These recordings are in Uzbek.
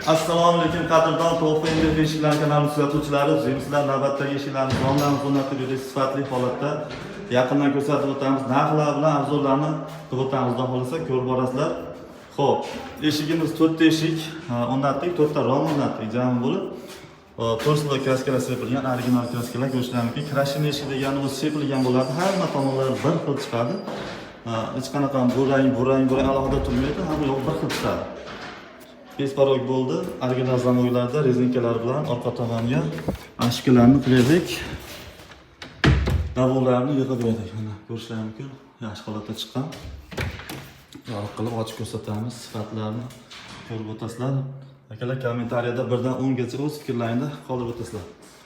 Assalomu alaykum qadrdon To'g'ri eshiklar kanali kuzatuvchilari, sizlar navbatdagi eshiklarni onlayn o'rnatilgan sifatli holatda yaqindan ko'rsatib o'tamiz. Narxlar bilan arzonlarni o'rtamizda xohlasa ko'rib borasizlar. Xo'p, eshigimiz 4 eshik o'rnatdik, 4 ta rom o'rnatdik. Jami bo'lib to'rsida kraskalar sepilgan, original kraskalar ko'rishlari mumkin. Krashin eshik degani o'zi sepilgan bo'ladi. Hamma tomonlari bir xil chiqadi. Hech qanaqa bu rang alohida turmaydi, hamma yoq bir xil chiqadi. Pesparok bo'ldi. Original zamoylarda rezinkalar bilan orqa tomonga ashkalarni qildik. Davullarni yig'ib berdik. Mana ko'rishlar mumkin. Yaxshi holatda chiqqan. Yorug' qilib ochib ko'rsatamiz. Sifatlarni ko'rib o'tasizlar. Akalar kommentariyada 1 dan 10 gacha o'z fikrlaringizni qoldirib o'tasizlar.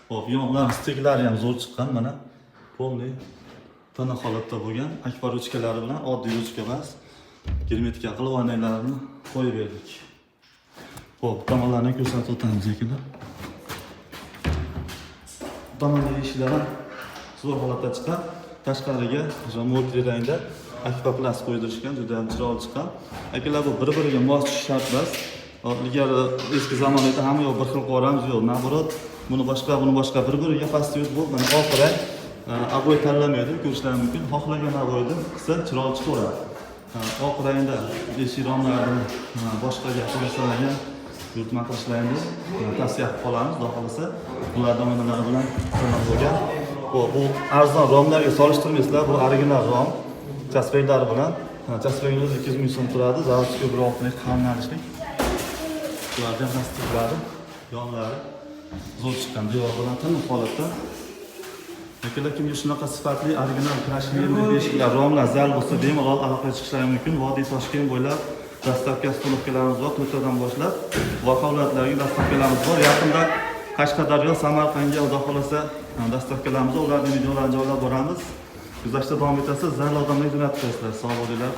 Xo'p, yonlar stiklari ham zo'r chiqqan. Mana polni tana holatda bo'lgan. Akbar ruchkalari bilan oddiy ruchka emas. Germetika qilib oynaklarni qo'yib berdik. Xo'p, tomonlarni ko'rsatib o'tamiz akalar. Tomonlar eshiklar zo'r holatda chiqqan. Tashqariga jamodli rangda akvaplast qo'ydirishgan, juda ham chiroyli chiqqan. Akalar bu bir-biriga mos tushishi shart emas. Ilgari eski zamonlarda hamma yoq bir xil qoramiz yo'q. Naborot, buni boshqa bir-biriga fastiyut bo'lib, mana oq rang aboy tanlamaydi, ko'rishlari mumkin. Xohlagan aboyni qilsa chiroyli chiqaveradi. Oq rangda eshik romlarni boshqa gapirsalar yurtma qilishlaringiz tavsiya qilib qolamiz. Xudo xolasa ulardan manalari bilan xizmat bo'lgan. Bu arzon romlarga solishtirmaysizlar, bu original rom. Chaspeklari bilan. Chaspeklari 200 ming so'm turadi. Zavodskiy bir oltlik hamlanishlik. Ulardan plastiklari, yonlari zo'r chiqqan, devor bilan tiniq holatda. Akalar kimga shunaqa sifatli original krashinli eshiklar, romlar zal bo'lsa bemalol aloqaga chiqishlari mumkin. Vodiy Toshkent bo'ylab dastavka stolovkalarimiz bor, To'rttadan boshlab vakolatlarga dastavkalarimiz bor. Yaqinda Qashqadaryo, Samarqandga xudo xolasa dastavkalarimiz bor. Ularning videolarini joylab boramiz. Kuzatishda davom etasiz. Zal odamlarga jo'natib qo'yasizlar. Sog' bo'linglar.